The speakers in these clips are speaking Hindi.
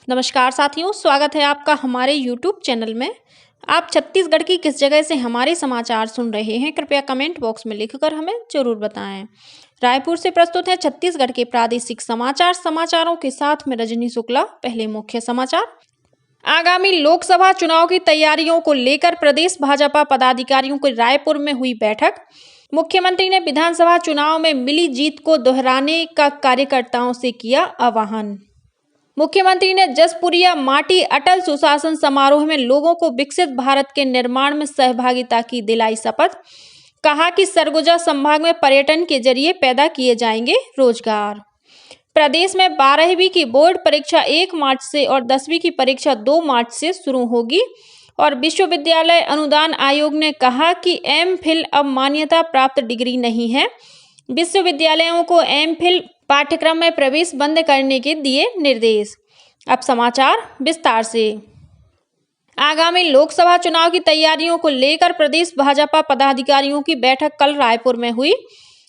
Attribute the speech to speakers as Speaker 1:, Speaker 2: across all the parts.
Speaker 1: नमस्कार साथियों, स्वागत है आपका हमारे YouTube चैनल में। आप छत्तीसगढ़ की किस जगह से हमारे समाचार सुन रहे हैं, कृपया कमेंट बॉक्स में लिखकर हमें जरूर बताएं। रायपुर से प्रस्तुत है छत्तीसगढ़ के प्रादेशिक समाचार। समाचारों के साथ में रजनी शुक्ला। पहले मुख्य समाचार। आगामी लोकसभा चुनाव की तैयारियों को लेकर प्रदेश भाजपा पदाधिकारियों की रायपुर में हुई बैठक। मुख्यमंत्री ने विधानसभा चुनाव में मिली जीत को दोहराने का कार्यकर्ताओं से किया आह्वान। मुख्यमंत्री ने जसपुरिया माटी अटल सुशासन समारोह में लोगों को विकसित भारत के निर्माण में सहभागिता की दिलाई शपथ। कहा कि सरगुजा संभाग में पर्यटन के जरिए पैदा किए जाएंगे रोजगार। प्रदेश में 12वीं की बोर्ड परीक्षा 1 मार्च से और 10वीं की परीक्षा 2 मार्च से शुरू होगी। और विश्वविद्यालय अनुदान आयोग ने कहा कि एम.फिल अब मान्यता प्राप्त डिग्री नहीं है। विश्वविद्यालयों को एम.फिल पाठ्यक्रम में प्रवेश बंद करने के दिए निर्देश। अब समाचार विस्तार से। आगामी लोकसभा चुनाव की तैयारियों को लेकर प्रदेश भाजपा पदाधिकारियों की बैठक कल रायपुर में हुई।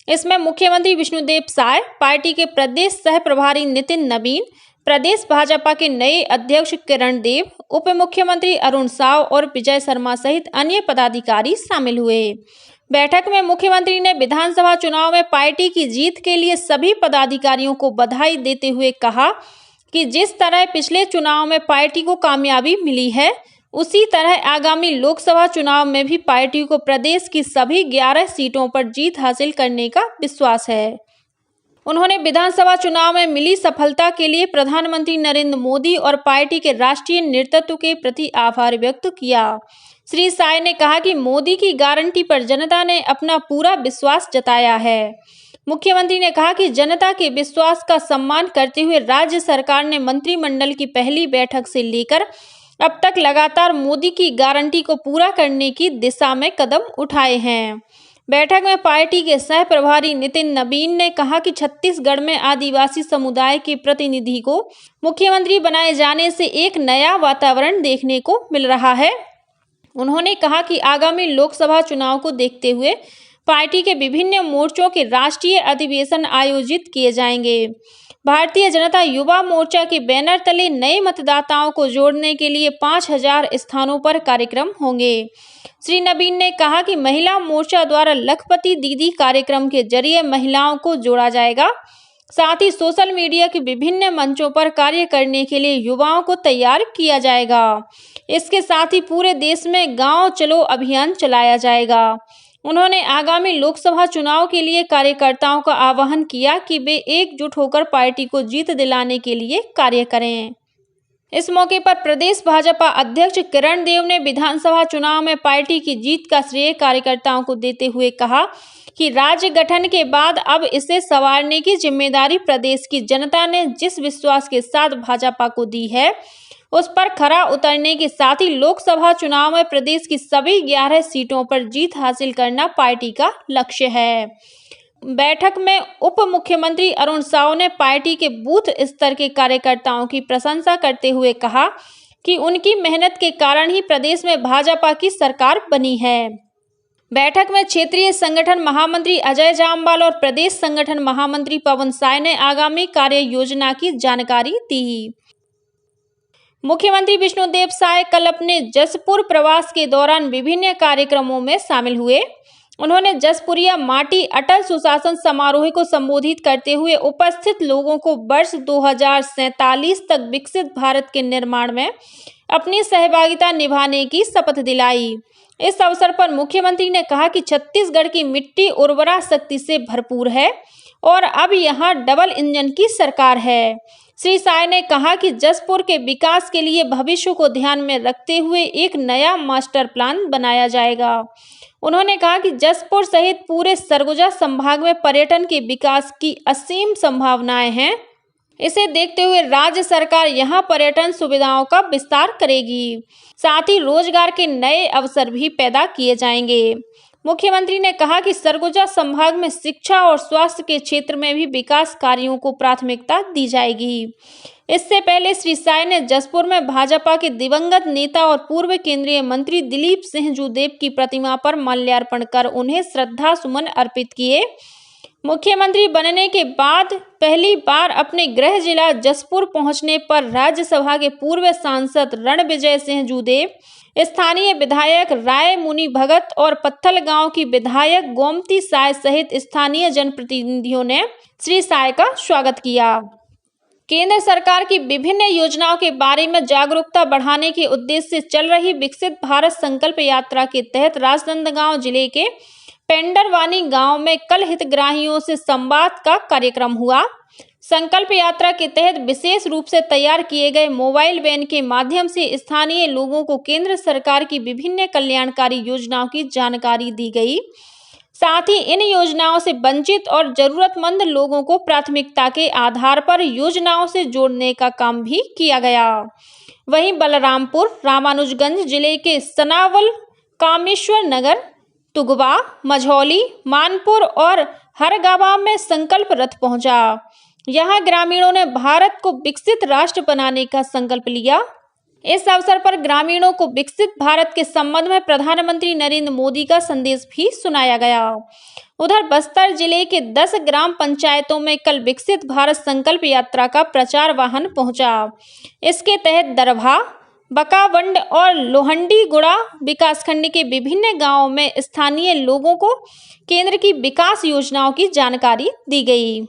Speaker 1: इसमें मुख्यमंत्री विष्णुदेव साय, पार्टी के प्रदेश सह प्रभारी नितिन नवीन, प्रदेश भाजपा के नए अध्यक्ष किरण देव, उप मुख्यमंत्री अरुण साव और विजय शर्मा सहित अन्य पदाधिकारी शामिल हुए। बैठक में मुख्यमंत्री ने विधानसभा चुनाव में पार्टी की जीत के लिए सभी पदाधिकारियों को बधाई देते हुए कहा कि जिस तरह पिछले चुनाव में पार्टी को कामयाबी मिली है, उसी तरह आगामी लोकसभा चुनाव में भी पार्टी को प्रदेश की सभी 11 सीटों पर जीत हासिल करने का विश्वास है। उन्होंने विधानसभा चुनाव में मिली सफलता के लिए प्रधानमंत्री नरेंद्र मोदी और पार्टी के राष्ट्रीय नेतृत्व के प्रति आभार व्यक्त किया। श्री साय ने कहा कि मोदी की गारंटी पर जनता ने अपना पूरा विश्वास जताया है। मुख्यमंत्री ने कहा कि जनता के विश्वास का सम्मान करते हुए राज्य सरकार ने मंत्रिमंडल की पहली बैठक से लेकर अब तक लगातार मोदी की गारंटी को पूरा करने की दिशा में कदम उठाए हैं। बैठक में पार्टी के सह प्रभारी नितिन नवीन ने कहा कि छत्तीसगढ़ में आदिवासी समुदाय के प्रतिनिधि को मुख्यमंत्री बनाए जाने से एक नया वातावरण देखने को मिल रहा है। उन्होंने कहा कि आगामी लोकसभा चुनाव को देखते हुए पार्टी के विभिन्न मोर्चों के राष्ट्रीय अधिवेशन आयोजित किए जाएंगे। भारतीय जनता युवा मोर्चा के बैनर तले नए मतदाताओं को जोड़ने के लिए 5000 स्थानों पर कार्यक्रम होंगे। श्री नवीन ने कहा कि महिला मोर्चा द्वारा लखपति दीदी कार्यक्रम के जरिए महिलाओं को जोड़ा जाएगा। साथ ही सोशल मीडिया के विभिन्न मंचों पर कार्य करने के लिए युवाओं को तैयार किया जाएगा। इसके साथ ही पूरे देश में गांव चलो अभियान चलाया जाएगा। उन्होंने आगामी लोकसभा चुनाव के लिए कार्यकर्ताओं का आह्वान किया कि वे एकजुट होकर पार्टी को जीत दिलाने के लिए कार्य करें। इस मौके पर प्रदेश भाजपा अध्यक्ष किरण देव ने विधानसभा चुनाव में पार्टी की जीत का श्रेय कार्यकर्ताओं को देते हुए कहा कि राज्य गठन के बाद अब इसे संवारने की जिम्मेदारी प्रदेश की जनता ने जिस विश्वास के साथ भाजपा को दी है, उस पर खरा उतरने के साथ ही लोकसभा चुनाव में प्रदेश की सभी 11 सीटों पर जीत हासिल करना पार्टी का लक्ष्य है। बैठक में उप मुख्यमंत्री अरुण साव ने पार्टी के बूथ स्तर के कार्यकर्ताओं की प्रशंसा करते हुए कहा कि उनकी मेहनत के कारण ही प्रदेश में भाजपा की सरकार बनी है। बैठक में क्षेत्रीय संगठन महामंत्री अजय जामवाल और प्रदेश संगठन महामंत्री पवन साय ने आगामी कार्य योजना की जानकारी दी। मुख्यमंत्री विष्णुदेव साय कल अपने जसपुर प्रवास के दौरान विभिन्न कार्यक्रमों में शामिल हुए। उन्होंने जसपुरिया माटी अटल सुशासन समारोह को संबोधित करते हुए उपस्थित लोगों को वर्ष 2047 तक विकसित भारत के निर्माण में अपनी सहभागिता निभाने की शपथ दिलाई। इस अवसर पर मुख्यमंत्री ने कहा कि छत्तीसगढ़ की मिट्टी उर्वरा शक्ति से भरपूर है और अब यहाँ डबल इंजन की सरकार है। श्री साय ने कहा कि जसपुर के विकास के लिए भविष्य को ध्यान में रखते हुए एक नया मास्टर प्लान बनाया जाएगा। उन्होंने कहा कि जसपुर सहित पूरे सरगुजा संभाग में पर्यटन के विकास की असीम संभावनाएं हैं। इसे देखते हुए राज्य सरकार यहां पर्यटन सुविधाओं का विस्तार करेगी। साथ ही रोजगार के नए अवसर भी पैदा किए जाएंगे। मुख्यमंत्री ने कहा कि सरगुजा संभाग में शिक्षा और स्वास्थ्य के क्षेत्र में भी विकास कार्यों को प्राथमिकता दी जाएगी। इससे पहले श्री साय ने जसपुर में भाजपा के दिवंगत नेता और पूर्व केंद्रीय मंत्री दिलीप सिंह जूदेव की प्रतिमा पर माल्यार्पण कर उन्हें श्रद्धा सुमन अर्पित किए। मुख्यमंत्री बनने के बाद पहली बार अपने गृह जिला जसपुर पहुंचने पर राज्यसभा के पूर्व सांसद रणविजय सिंह जूदेव, स्थानीय विधायक राय मुनि भगत और पत्थल गांव की विधायक गोमती साय सहित स्थानीय जनप्रतिनिधियों ने श्री साय का स्वागत किया। केंद्र सरकार की विभिन्न योजनाओं के बारे में जागरूकता बढ़ाने के उद्देश्य से चल रही विकसित भारत संकल्प यात्रा के तहत राजनांदगांव जिले के पेंडरवानी गांव में कल हितग्राहियों से संवाद का कार्यक्रम हुआ। संकल्प यात्रा के तहत विशेष रूप से तैयार किए गए मोबाइल वैन के माध्यम से स्थानीय लोगों को केंद्र सरकार की विभिन्न कल्याणकारी योजनाओं की जानकारी दी गई। साथ ही इन योजनाओं से वंचित और जरूरतमंद लोगों को प्राथमिकता के आधार पर योजनाओं से जोड़ने का काम भी किया गया। वहीं बलरामपुर, रामानुजगंज जिले के सनावल, कामेश्वर नगर, तुगवा, मझौली, मानपुर और हरगावा में संकल्प रथ पहुंचा। यहां ग्रामीणों ने भारत को विकसित राष्ट्र बनाने का संकल्प लिया। इस अवसर पर ग्रामीणों को विकसित भारत के संबंध में प्रधानमंत्री नरेंद्र मोदी का संदेश भी सुनाया गया। उधर बस्तर जिले के 10 ग्राम पंचायतों में कल विकसित भारत संकल्प यात्रा का प्रचार वाहन पहुंचा। इसके तहत दरभा, बकावंड और लोहंडीगुड़ा विकासखंड के विभिन्न गांवों में स्थानीय लोगों को केंद्र की विकास योजनाओं की जानकारी दी गई।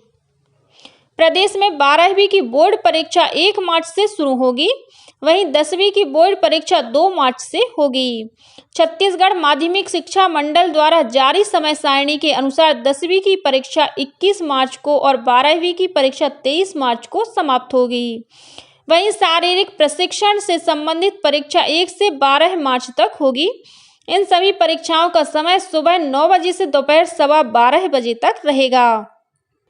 Speaker 1: प्रदेश में 12वीं की बोर्ड परीक्षा 1 मार्च से शुरू होगी, वहीं 10वीं की बोर्ड परीक्षा 2 मार्च से होगी। छत्तीसगढ़ माध्यमिक शिक्षा मंडल द्वारा जारी समय सारणी के अनुसार 10वीं की परीक्षा 21 मार्च को और 12वीं की परीक्षा 23 मार्च को समाप्त होगी। वहीं शारीरिक प्रशिक्षण से संबंधित परीक्षा 1 से 12 मार्च तक होगी। इन सभी परीक्षाओं का समय सुबह 9 बजे से दोपहर 12:15 बजे तक रहेगा।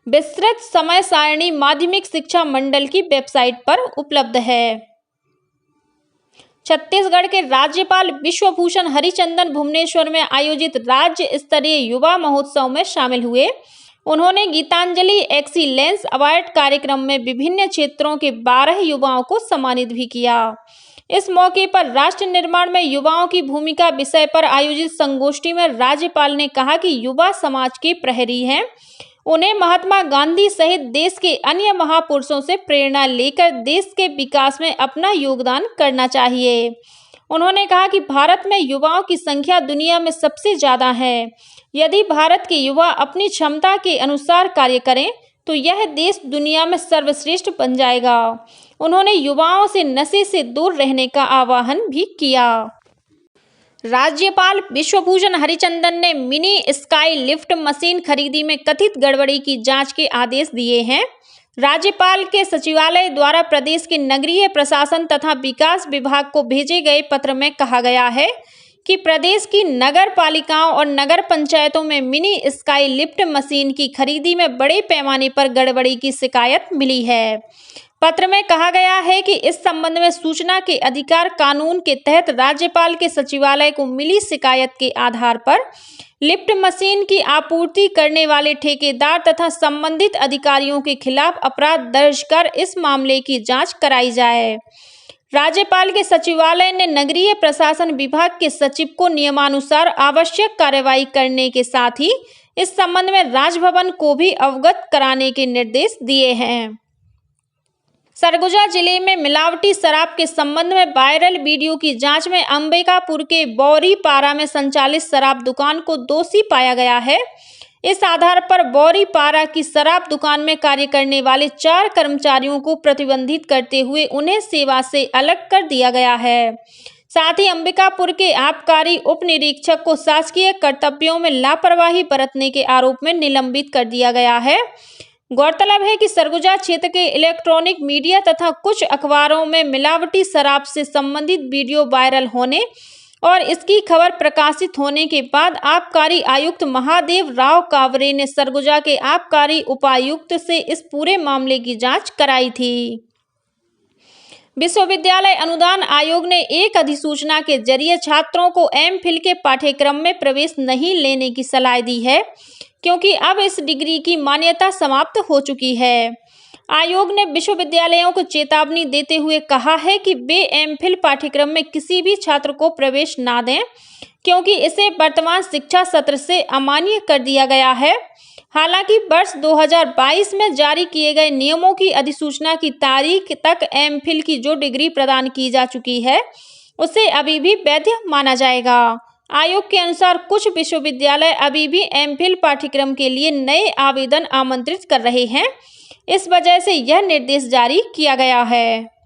Speaker 1: विस्तृत समय सारणी माध्यमिक शिक्षा मंडल की वेबसाइट पर उपलब्ध है। छत्तीसगढ़ के राज्यपाल विश्वभूषण हरिचंदन भुवनेश्वर में आयोजित राज्य स्तरीय युवा महोत्सव में शामिल हुए। उन्होंने गीतांजलि एक्सीलेंस अवार्ड कार्यक्रम में विभिन्न क्षेत्रों के 12 युवाओं को सम्मानित भी किया। इस मौके पर राष्ट्र निर्माण में युवाओं की भूमिका विषय पर आयोजित संगोष्ठी में राज्यपाल ने कहा कि युवा समाज के प्रहरी हैं। उन्हें महात्मा गांधी सहित देश के अन्य महापुरुषों से प्रेरणा लेकर देश के विकास में अपना योगदान करना चाहिए। उन्होंने कहा कि भारत में युवाओं की संख्या दुनिया में सबसे ज़्यादा है। यदि भारत के युवा अपनी क्षमता के अनुसार कार्य करें तो यह देश दुनिया में सर्वश्रेष्ठ बन जाएगा। उन्होंने युवाओं से नशे से दूर रहने का आह्वान भी किया। राज्यपाल विश्वभूषण हरिचंदन ने मिनी स्काई लिफ्ट मशीन खरीदी में कथित गड़बड़ी की जांच के आदेश दिए हैं। राज्यपाल के सचिवालय द्वारा प्रदेश के नगरीय प्रशासन तथा विकास विभाग को भेजे गए पत्र में कहा गया है कि प्रदेश की नगर पालिकाओं और नगर पंचायतों में मिनी स्काई लिफ्ट मशीन की खरीदी में बड़े पैमाने पर गड़बड़ी की शिकायत मिली है। पत्र में कहा गया है कि इस संबंध में सूचना के अधिकार कानून के तहत राज्यपाल के सचिवालय को मिली शिकायत के आधार पर लिफ्ट मशीन की आपूर्ति करने वाले ठेकेदार तथा संबंधित अधिकारियों के खिलाफ अपराध दर्ज कर इस मामले की जांच कराई जाए। राज्यपाल के सचिवालय ने नगरीय प्रशासन विभाग के सचिव को नियमानुसार आवश्यक कार्रवाई करने के साथ ही इस संबंध में राजभवन को भी अवगत कराने के निर्देश दिए हैं। सरगुजा जिले में मिलावटी शराब के संबंध में वायरल वीडियो की जांच में अंबिकापुर के बौरीपारा में संचालित शराब दुकान को दोषी पाया गया है। इस आधार पर बौरीपारा की शराब दुकान में कार्य करने वाले 4 कर्मचारियों को प्रतिबंधित करते हुए उन्हें सेवा से अलग कर दिया गया है। साथ ही अंबिकापुर के आबकारी उप निरीक्षक को शासकीय कर्तव्यों में लापरवाही बरतने के आरोप में निलंबित कर दिया गया है। गौरतलब है कि सरगुजा क्षेत्र के इलेक्ट्रॉनिक मीडिया तथा कुछ अखबारों में मिलावटी शराब से संबंधित वीडियो वायरल होने और इसकी खबर प्रकाशित होने के बाद आबकारी आयुक्त महादेव राव कावरे ने सरगुजा के आबकारी उपायुक्त से इस पूरे मामले की जांच कराई थी। विश्वविद्यालय अनुदान आयोग ने एक अधिसूचना के जरिए छात्रों को एमफिल के पाठ्यक्रम में प्रवेश नहीं लेने की सलाह दी है, क्योंकि अब इस डिग्री की मान्यता समाप्त हो चुकी है। आयोग ने विश्वविद्यालयों को चेतावनी देते हुए कहा है कि वे एमफिल पाठ्यक्रम में किसी भी छात्र को प्रवेश ना दें, क्योंकि इसे वर्तमान शिक्षा सत्र से अमान्य कर दिया गया है। हालांकि वर्ष 2022 में जारी किए गए नियमों की अधिसूचना की तारीख तक एमफिल की जो डिग्री प्रदान की जा चुकी है उसे अभी भी वैध माना जाएगा। आयोग के अनुसार कुछ विश्वविद्यालय अभी भी एमफिल पाठ्यक्रम के लिए नए आवेदन आमंत्रित कर रहे हैं। इस वजह से यह निर्देश जारी किया गया है।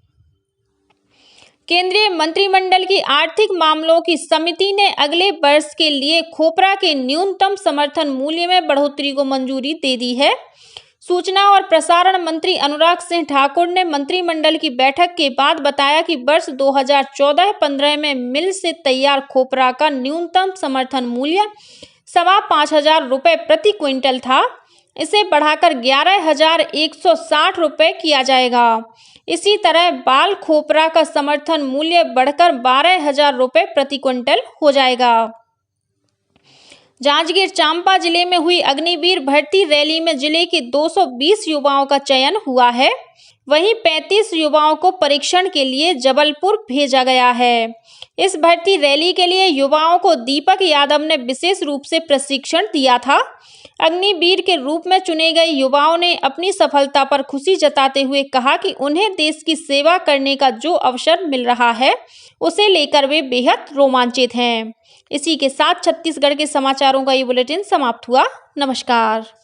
Speaker 1: केंद्रीय मंत्रिमंडल की आर्थिक मामलों की समिति ने अगले वर्ष के लिए खोपरा के न्यूनतम समर्थन मूल्य में बढ़ोतरी को मंजूरी दे दी है। सूचना और प्रसारण मंत्री अनुराग सिंह ठाकुर ने मंत्रिमंडल की बैठक के बाद बताया कि वर्ष 2014-15 में मिल से तैयार खोपरा का न्यूनतम समर्थन मूल्य 5,500 रुपये प्रति क्विंटल था। इसे बढ़ाकर 11,160 रुपये किया जाएगा। इसी तरह बाल खोपरा का समर्थन मूल्य बढ़कर 12,000 रुपये प्रति क्विंटल हो जाएगा। जांजगीर चांपा जिले में हुई अग्निवीर भर्ती रैली में जिले के 220 युवाओं का चयन हुआ है। वहीं 35 युवाओं को परीक्षण के लिए जबलपुर भेजा गया है। इस भर्ती रैली के लिए युवाओं को दीपक यादव ने विशेष रूप से प्रशिक्षण दिया था। अग्निवीर के रूप में चुने गए युवाओं ने अपनी सफलता पर खुशी जताते हुए कहा कि उन्हें देश की सेवा करने का जो अवसर मिल रहा है उसे लेकर वे बेहद रोमांचित हैं। इसी के साथ छत्तीसगढ़ के समाचारों का ये बुलेटिन समाप्त हुआ। नमस्कार।